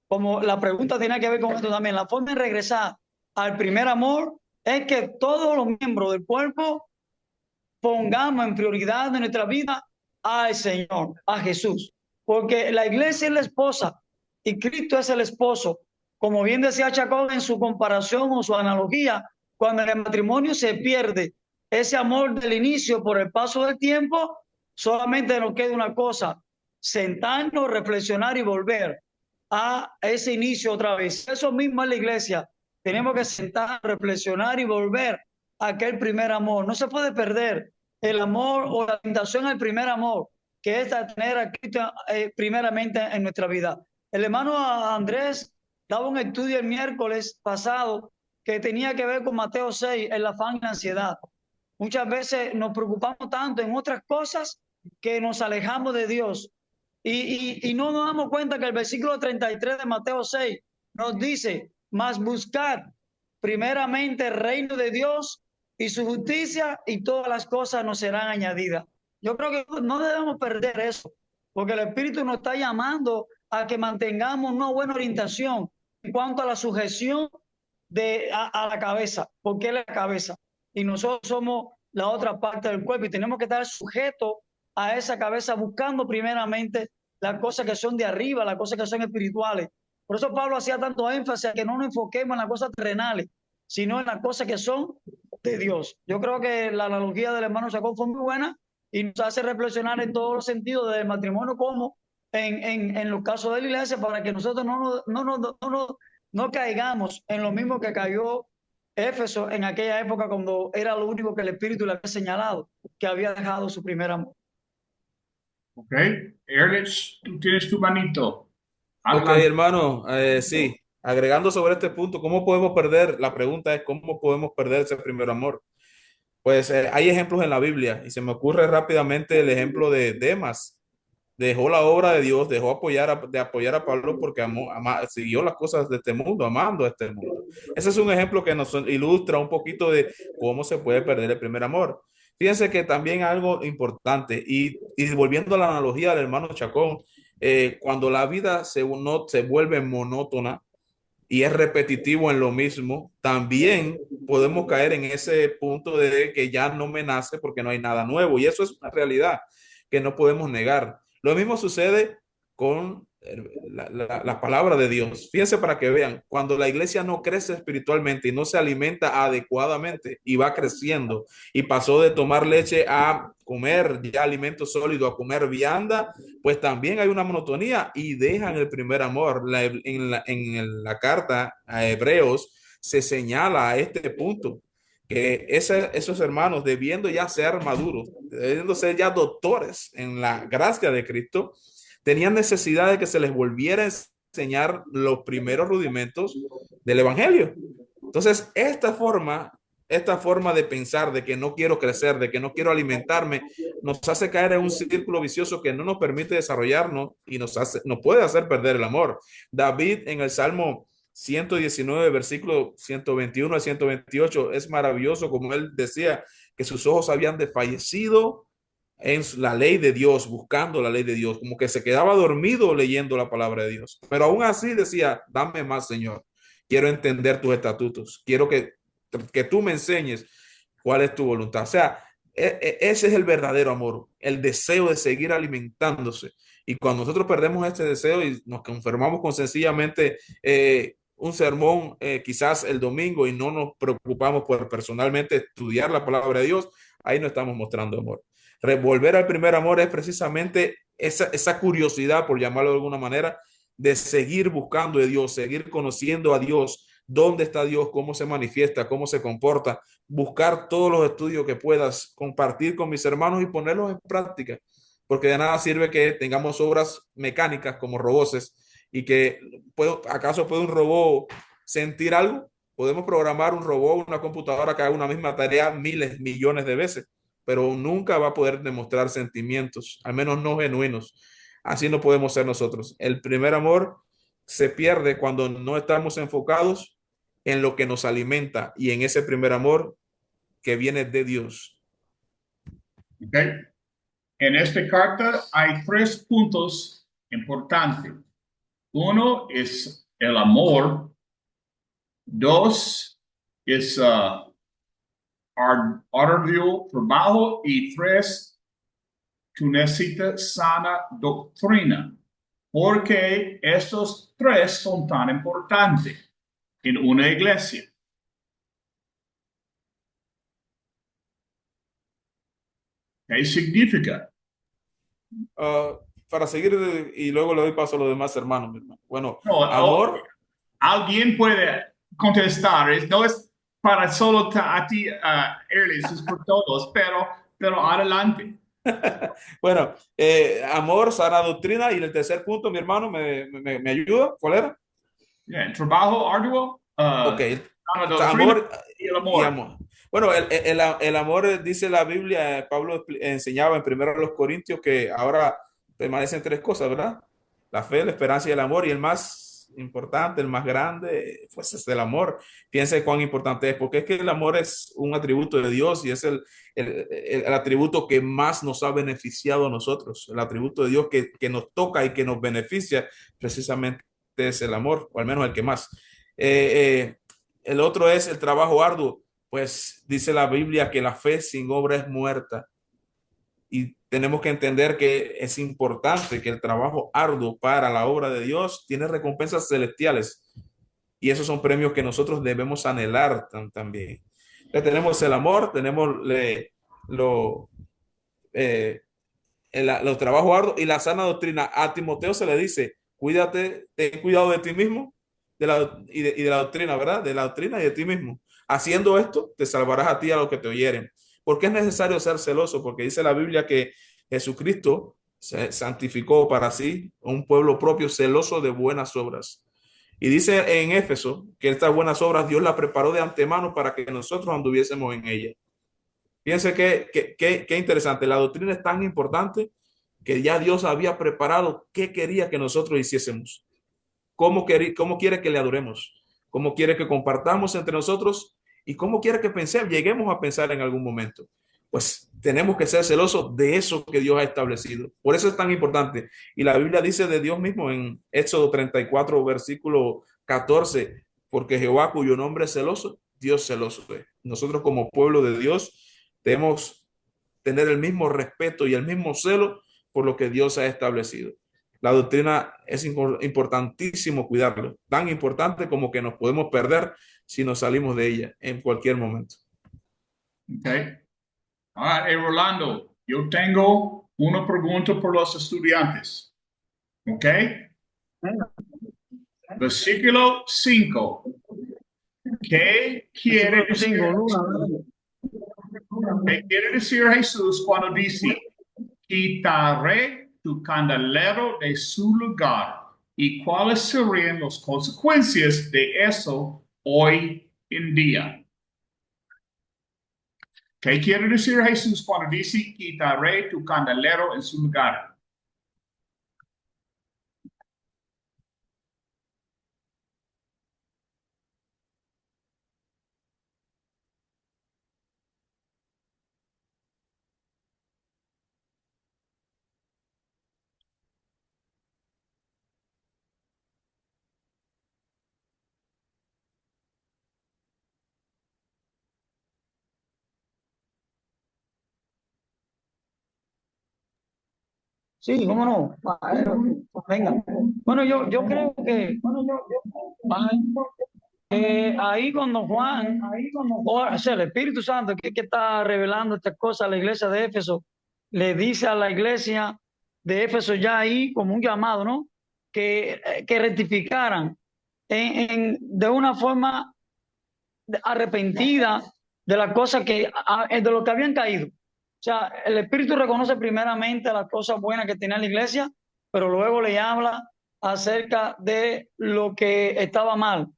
como la pregunta tiene que ver con esto también, la forma de regresar al primer amor es que todos los miembros del cuerpo pongamos en prioridad de nuestra vida al Señor, a Jesús, porque la iglesia es la esposa y Cristo es el esposo. Como bien decía Chacón en su comparación o su analogía, cuando en el matrimonio se pierde ese amor del inicio por el paso del tiempo, solamente nos queda una cosa: sentarnos, reflexionar y volver a ese inicio otra vez. Eso mismo es la iglesia. Tenemos que sentar, reflexionar y volver a aquel primer amor. No se puede perder el amor o la tentación al primer amor, que es tener a Cristo primeramente en nuestra vida. El hermano Andrés daba un estudio el miércoles pasado que tenía que ver con Mateo 6, el afán y la ansiedad. Muchas veces nos preocupamos tanto en otras cosas que nos alejamos de Dios y no nos damos cuenta que el versículo 33 de Mateo 6 nos dice: mas buscar primeramente el reino de Dios y su justicia, y todas las cosas nos serán añadidas. Yo creo que no debemos perder eso, porque el Espíritu nos está llamando a que mantengamos una buena orientación en cuanto a la sujeción a la cabeza, porque es la cabeza y nosotros somos la otra parte del cuerpo, y tenemos que estar sujetos a esa cabeza, buscando primeramente las cosas que son de arriba, las cosas que son espirituales. Por eso Pablo hacía tanto énfasis a que no nos enfoquemos en las cosas terrenales, sino en las cosas que son de Dios. Yo creo que la analogía del hermano Jacob fue muy buena y nos hace reflexionar en todos los sentidos del matrimonio como en los casos de la iglesia, para que nosotros no caigamos en lo mismo que cayó Éfeso en aquella época, cuando era lo único que el Espíritu le había señalado, que había dejado su primer amor. Ok, Erlich, tú tienes tu manito. Ok, hermano, sí, agregando sobre este punto, ¿cómo podemos perder? La pregunta es, ¿cómo podemos perder ese primer amor? Pues hay ejemplos en la Biblia y se me ocurre rápidamente el ejemplo de Demas. Dejó la obra de Dios, dejó de apoyar a Pablo porque siguió las cosas de este mundo, amando a este mundo. Ese es un ejemplo que nos ilustra un poquito de cómo se puede perder el primer amor. Fíjense que también algo importante, y volviendo a la analogía del hermano Chacón, cuando la vida se vuelve monótona y es repetitivo en lo mismo, también podemos caer en ese punto de que ya no me nace porque no hay nada nuevo. Y eso es una realidad que no podemos negar. Lo mismo sucede con la palabra de Dios. Fíjense para que vean, cuando la iglesia no crece espiritualmente y no se alimenta adecuadamente y va creciendo y pasó de tomar leche a comer ya alimento sólido, a comer vianda, pues también hay una monotonía y dejan el primer amor. En la carta a Hebreos se señala a este punto, que esos hermanos, debiendo ya ser maduros, debiendo ser ya doctores en la gracia de Cristo, tenían necesidad de que se les volviera a enseñar los primeros rudimentos del Evangelio. Entonces, esta forma de pensar, de que no quiero crecer, de que no quiero alimentarme, nos hace caer en un círculo vicioso que no nos permite desarrollarnos y nos puede hacer perder el amor. David en el Salmo 119, versículo 121 al 128, es maravilloso como él decía que sus ojos habían desfallecido en la ley de Dios, buscando la ley de Dios, como que se quedaba dormido leyendo la palabra de Dios. Pero aún así decía, dame más, Señor. Quiero entender tus estatutos. Quiero que tú me enseñes cuál es tu voluntad. O sea, ese es el verdadero amor, el deseo de seguir alimentándose. Y cuando nosotros perdemos este deseo y nos conformamos con sencillamente un sermón quizás el domingo y no nos preocupamos por personalmente estudiar la palabra de Dios, ahí no estamos mostrando amor. Volver al primer amor es precisamente esa curiosidad, por llamarlo de alguna manera, de seguir buscando a Dios, seguir conociendo a Dios, dónde está Dios, cómo se manifiesta, cómo se comporta, buscar todos los estudios que puedas, compartir con mis hermanos y ponerlos en práctica, porque de nada sirve que tengamos obras mecánicas como robots y que ¿acaso puede un robot sentir algo? Podemos programar un robot, una computadora que haga una misma tarea miles, millones de veces, pero nunca va a poder demostrar sentimientos, al menos no genuinos. Así no podemos ser nosotros. El primer amor se pierde cuando no estamos enfocados en lo que nos alimenta y en ese primer amor que viene de Dios. Okay. En esta carta hay 3 puntos importantes. 1 es el amor. 2 es arduo trabajo y 3, tú necesitas sana doctrina. Porque estos 3 son tan importantes en una iglesia. ¿Qué significa? Para seguir y luego le doy paso a los demás hermanos, mi hermano. Bueno, No, amor. Alguien puede contestar, no es para solo a ti, Erlis, es por todos, pero adelante. Bueno, amor, sana doctrina, y el tercer punto, mi hermano, ¿me ayuda? ¿Cuál era? Bien, trabajo arduo, Ok, sana está doctrina amor y el y amor. amor. Bueno, el amor, dice la Biblia, Pablo enseñaba en 1 Corintios que ahora permanecen 3 cosas, ¿verdad? La fe, la esperanza y el amor, y el más importante, el más grande, pues es el amor. Piensa cuán importante es, porque es que el amor es un atributo de Dios y es el atributo que más nos ha beneficiado a nosotros, el atributo de Dios que nos toca y que nos beneficia precisamente es el amor, o al menos el que más. El otro es el trabajo arduo. Pues dice la Biblia que la fe sin obra es muerta. Y tenemos que entender que es importante que el trabajo arduo para la obra de Dios tiene recompensas celestiales. Y esos son premios que nosotros debemos anhelar también. Entonces, tenemos el amor, tenemos lo, eh, los trabajos arduos y la sana doctrina. A Timoteo se le dice, cuídate, ten cuidado de ti mismo y de la doctrina, ¿verdad? De la doctrina y de ti mismo. Haciendo esto, te salvarás a ti y a los que te oyeren. ¿Por qué es necesario ser celoso? Porque dice la Biblia que Jesucristo se santificó para sí un pueblo propio celoso de buenas obras. Y dice en Éfeso que estas buenas obras Dios las preparó de antemano para que nosotros anduviésemos en ellas. Fíjense qué interesante. La doctrina es tan importante que ya Dios había preparado qué quería que nosotros hiciésemos. Cómo quiere que le adoremos. Cómo quiere que compartamos entre nosotros y cómo quiere que pensemos, lleguemos a pensar en algún momento. Pues tenemos que ser celosos de eso que Dios ha establecido. Por eso es tan importante. Y la Biblia dice de Dios mismo en Éxodo 34, versículo 14, porque Jehová cuyo nombre es celoso, Dios celoso es. Nosotros como pueblo de Dios debemos tener el mismo respeto y el mismo celo por lo que Dios ha establecido. La doctrina es importantísimo cuidarlo, tan importante como que nos podemos perder si nos salimos de ella en cualquier momento. Okay. All right, Rolando, yo tengo una pregunta por los estudiantes. ¿Ok? Versículo 5. ¿Qué quiere decir? ¿Qué quiere decir Jesús cuando dice, quitaré tu candelero de su lugar? ¿Y cuáles serían las consecuencias de eso hoy en día? ¿Qué quiere decir Jesús cuando dice, quitaré tu candelero en su lugar? Sí, cómo no. Venga. Bueno, yo creo que ahí cuando Juan, o sea, el Espíritu Santo que está revelando estas cosas a la iglesia de Éfeso, le dice a la iglesia de Éfeso ya ahí como un llamado, ¿no? Que rectificaran de una forma arrepentida de las cosas de lo que habían caído. O sea, el Espíritu reconoce primeramente las cosas buenas que tenía la iglesia, pero luego le habla acerca de lo que estaba mal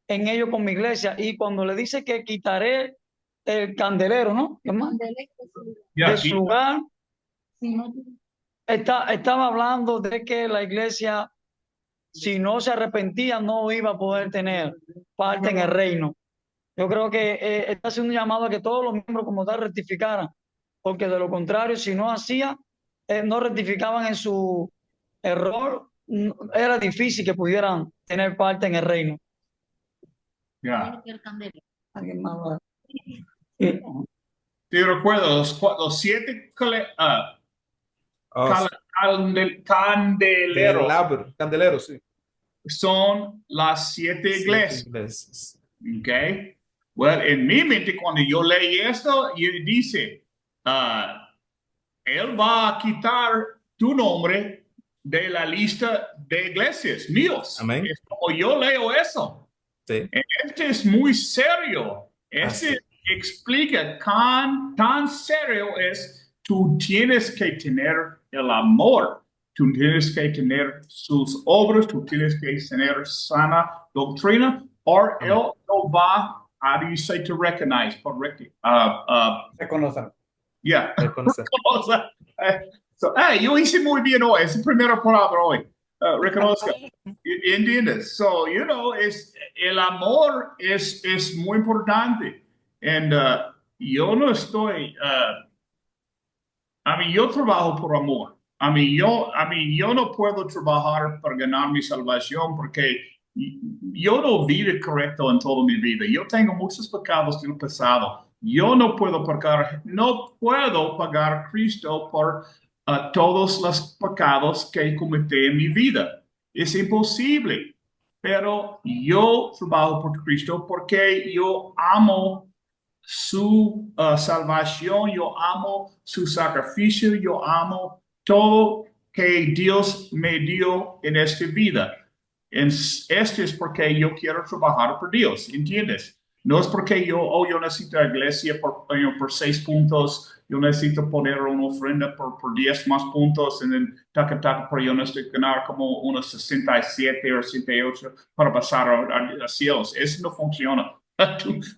en ello con mi iglesia. Y cuando le dice que quitaré el candelero, ¿no? ¿Qué más? De su lugar, estaba hablando de que la iglesia, si no se arrepentía, no iba a poder tener parte en el reino. Yo creo que está haciendo un llamado a que todos los miembros como tal rectificaran, porque de lo contrario, si no hacía, no rectificaban en su error, era difícil que pudieran tener parte en el reino. Yeah. ¿Alguien más? Eh, Sí, recuerdo, los 7 Ah, candeleros Candelero, sí. son las 7 7 iglesias. iglesias. Okay. Well, en mi mente, cuando yo leí esto, dice, él va a quitar tu nombre de la lista de iglesias míos. Amén. Es como yo leo eso. Sí. Este es muy serio. Este Así. explica tan serio es, tú tienes que tener el amor, tú tienes que tener sus obras, tú tienes que tener sana doctrina, o él no va, how do you say to recognize, correctly? Reconocer. Yeah. Reconocer. So, yo hice muy bien hoy, es la primera palabra hoy. Reconozca. ¿Entiendes? So, el amor es muy importante. And yo no estoy, yo trabajo por amor. Yo no puedo trabajar para ganar mi salvación porque yo no vivo correcto en toda mi vida. Yo tengo muchos pecados del pasado. Yo no puedo pagar a Cristo por todos los pecados que cometí en mi vida. Es imposible. Pero yo trabajo por Cristo porque yo amo su salvación, yo amo su sacrificio, yo amo todo que Dios me dio en esta vida. Esto es porque yo quiero trabajar por Dios, ¿entiendes? No es porque yo necesito la iglesia por 6 puntos, yo necesito poner una ofrenda por 10 más puntos, y pero yo necesito ganar como unos 67 o 68 para pasar a cielos. Eso no funciona.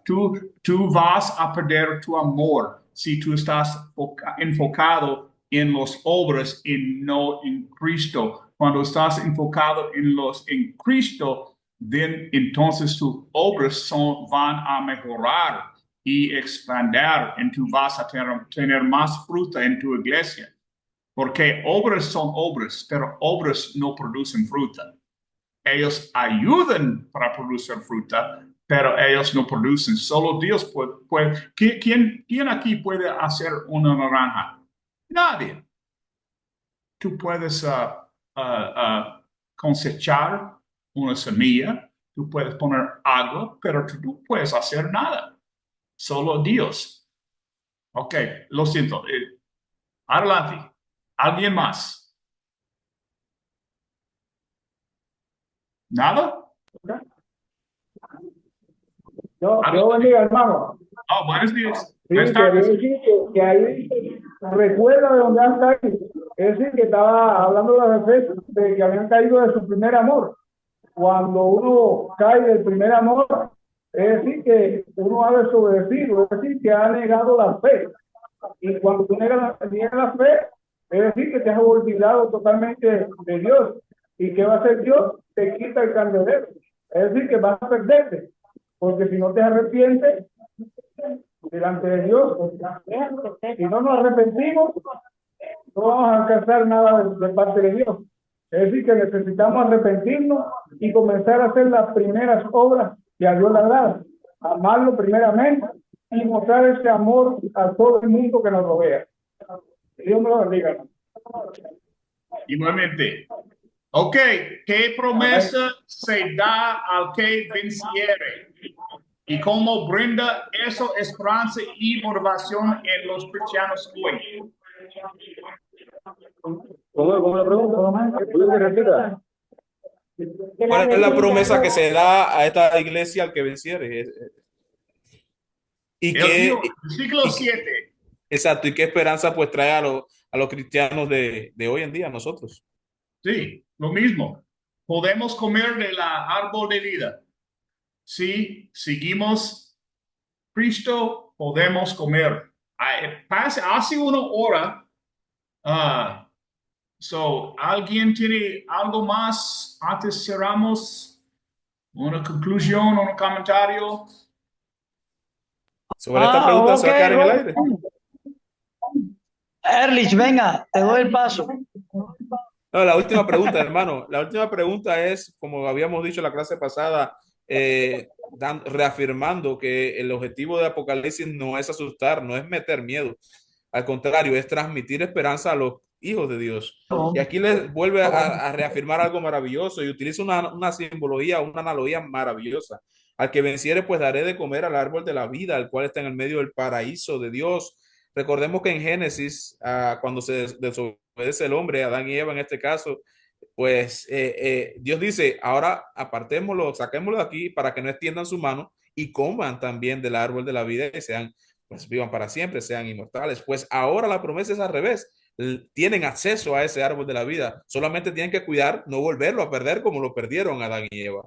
Tú vas a perder tu amor si tú estás enfocado en las obras y no en Cristo. Cuando estás enfocado en Cristo, entonces tus obras van a mejorar y expandir, y tú vas a tener más fruta en tu iglesia. Porque obras son obras, pero obras no producen fruta. Ellos ayudan para producir fruta, pero ellos no producen. Solo Dios puede. ¿Quién aquí puede hacer una naranja? Nadie. Tú puedes cosechar una semilla, tú puedes poner agua, pero tú no puedes hacer nada. Solo Dios. Ok, lo siento. Adelante. ¿Alguien más? ¿Nada? Yo bendiga, hermano. Buenos días. Sí, Buenas quería tardes. decir que ahí recuerda de donde han caído. Es decir, que estaba hablando de que habían caído de su primer amor. Cuando uno cae del primer amor, es decir, que uno ha desobedecido, es decir, que ha negado la fe. Y cuando tú niegas la fe, es decir, que te has olvidado totalmente de Dios. ¿Y qué va a hacer Dios? Te quita el candelero. Es decir, que vas a perderte. Porque si no te arrepientes delante de Dios, si no nos arrepentimos, no vamos a alcanzar nada de parte de Dios. Es decir, que necesitamos arrepentirnos y comenzar a hacer las primeras obras que a Dios le agrada. Amarlo primeramente y mostrar ese amor a todo el mundo que nos rodea. Dios me lo bendiga. Igualmente. Ok, ¿qué promesa se da al que venciere? ¿Y cómo brinda eso esperanza y motivación en los cristianos hoy? ¿Cómo la pregunta? ¿Puedes repetir? ¿Cuál es la promesa que se da a esta iglesia al que venciere? ¿Y qué, Siglo 7. exacto, y qué esperanza pues trae a los cristianos de hoy en día, a nosotros? Sí, lo mismo. Podemos comer de la árbol de vida. Si seguimos Cristo, podemos comer. Hace una hora, ¿alguien tiene algo más antes cerramos? ¿Una conclusión, un comentario? Sobre esta pregunta se va a quedar en el aire. Erlich, venga, te doy el paso. No, la última pregunta, hermano. La última pregunta es, como habíamos dicho en la clase pasada, reafirmando que el objetivo de Apocalipsis no es asustar, no es meter miedo. Al contrario, es transmitir esperanza a los hijos de Dios. Y aquí les vuelve a reafirmar algo maravilloso y utiliza una simbología, una analogía maravillosa. Al que venciere, pues daré de comer al árbol de la vida, el cual está en el medio del paraíso de Dios. Recordemos que en Génesis, cuando se desobedece el hombre, Adán y Eva en este caso, pues Dios dice, ahora apartémoslo, saquémoslo de aquí para que no extiendan su mano y coman también del árbol de la vida y sean, pues vivan para siempre, sean inmortales. Pues ahora la promesa es al revés. Tienen acceso a ese árbol de la vida, solamente tienen que cuidar, no volverlo a perder como lo perdieron Adán y Eva.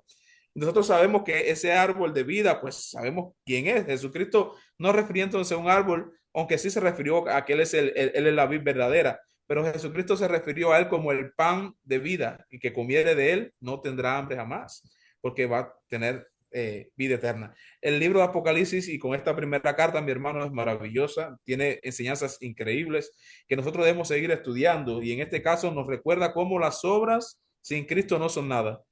Nosotros sabemos que ese árbol de vida, pues sabemos quién es. Jesucristo no refiriéndose a un árbol, aunque sí se refirió a que él es, él es la vid verdadera, pero Jesucristo se refirió a él como el pan de vida y que comiere de él no tendrá hambre jamás, porque va a tener vida eterna. El libro de Apocalipsis y con esta primera carta, mi hermano, es maravillosa, tiene enseñanzas increíbles que nosotros debemos seguir estudiando y en este caso nos recuerda cómo las obras sin Cristo no son nada.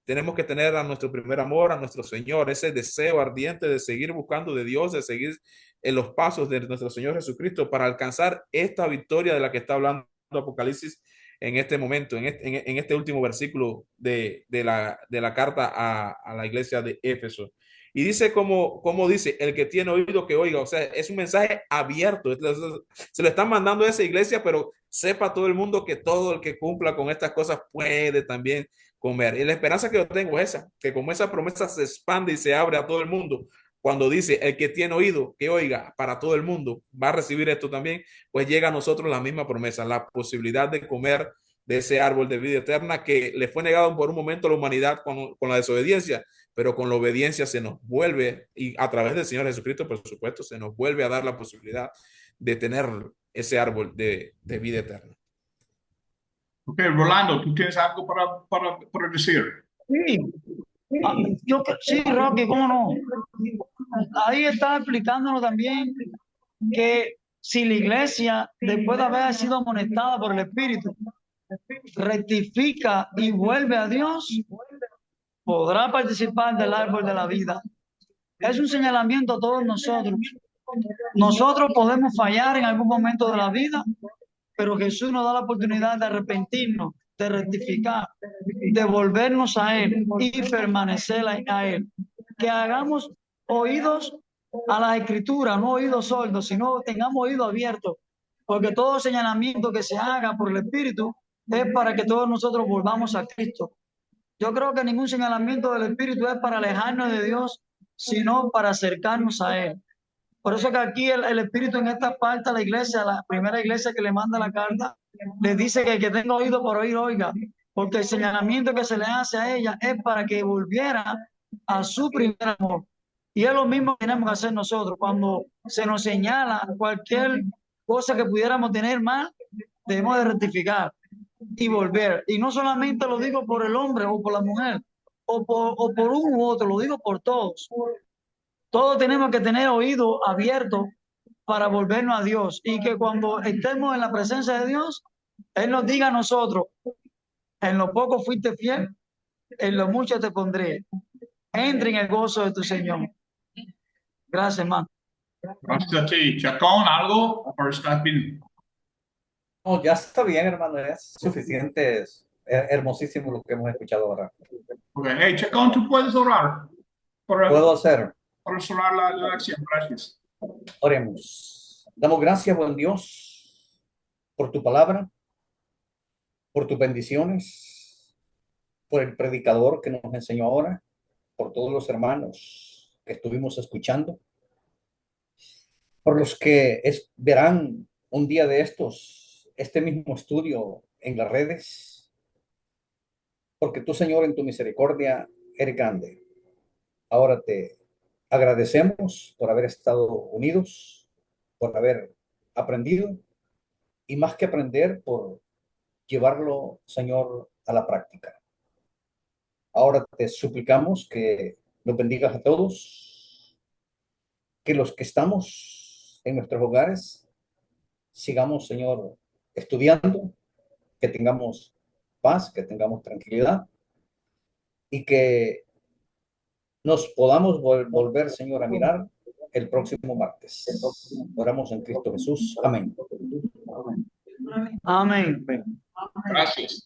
Tenemos que tener a nuestro primer amor, a nuestro Señor, ese deseo ardiente de seguir buscando de Dios, de seguir en los pasos de nuestro Señor Jesucristo para alcanzar esta victoria de la que está hablando Apocalipsis en este momento, en este último versículo de la carta a la iglesia de Éfeso. Y dice como dice, el que tiene oído que oiga, o sea, es un mensaje abierto, se lo están mandando a esa iglesia, pero sepa todo el mundo que todo el que cumpla con estas cosas puede también comer. Y la esperanza que yo tengo es esa, que como esa promesa se expande y se abre a todo el mundo, cuando dice el que tiene oído, que oiga para todo el mundo, va a recibir esto también, pues llega a nosotros la misma promesa, la posibilidad de comer de ese árbol de vida eterna que le fue negado por un momento a la humanidad con la desobediencia, pero con la obediencia se nos vuelve, y a través del Señor Jesucristo, por supuesto, se nos vuelve a dar la posibilidad de tener ese árbol de vida eterna. Ok, Rolando, ¿tú tienes algo para decir? Sí, sí, Rocky, cómo no. Ahí está explicándonos también que si la iglesia, después de haber sido amonestada por el Espíritu, rectifica y vuelve a Dios, podrá participar del árbol de la vida. Es un señalamiento a todos nosotros. Nosotros podemos fallar en algún momento de la vida, pero Jesús nos da la oportunidad de arrepentirnos, de rectificar, de volvernos a Él y permanecer a Él. Que hagamos oídos a la Escritura, no oídos sordos, sino tengamos oídos abiertos, porque todo señalamiento que se haga por el Espíritu es para que todos nosotros volvamos a Cristo. Yo creo que ningún señalamiento del Espíritu es para alejarnos de Dios, sino para acercarnos a Él. Por eso que aquí el Espíritu en esta parte a la iglesia, la primera iglesia que le manda la carta, le dice que el que tenga oído por oír, oiga, porque el señalamiento que se le hace a ella es para que volviera a su primer amor. Y es lo mismo que tenemos que hacer nosotros. Cuando se nos señala cualquier cosa que pudiéramos tener mal, debemos de rectificar y volver. Y no solamente lo digo por el hombre o por la mujer, o por uno u otro, lo digo por todos. Todos tenemos que tener oído abierto para volvernos a Dios y que cuando estemos en la presencia de Dios, Él nos diga a nosotros, en lo poco fuiste fiel, en lo mucho te pondré. Entre en el gozo de tu Señor. Gracias, hermano. Gracias a ti. Chacón, ¿algo? ¿O estás bien? No, ya está bien, hermano, es suficiente, es hermosísimo lo que hemos escuchado ahora. Okay. Hey, Chacón, ¿tú puedes orar? Puedo hacer. Para cerrar la acción. Gracias. Oremos. Damos gracias, buen Dios, por tu palabra, por tus bendiciones, por el predicador que nos enseñó ahora, por todos los hermanos que estuvimos escuchando, por los que verán un día de estos este mismo estudio en las redes, porque tú, Señor, en tu misericordia eres grande. Ahora te agradecemos por haber estado unidos, por haber aprendido y más que aprender, por llevarlo, Señor, a la práctica. Ahora te suplicamos que nos bendigas a todos, que los que estamos en nuestros hogares sigamos, Señor, estudiando, que tengamos paz, que tengamos tranquilidad y que nos podamos volver, Señor, a mirar el próximo martes. Oramos en Cristo Jesús. Amén. Amén. Gracias.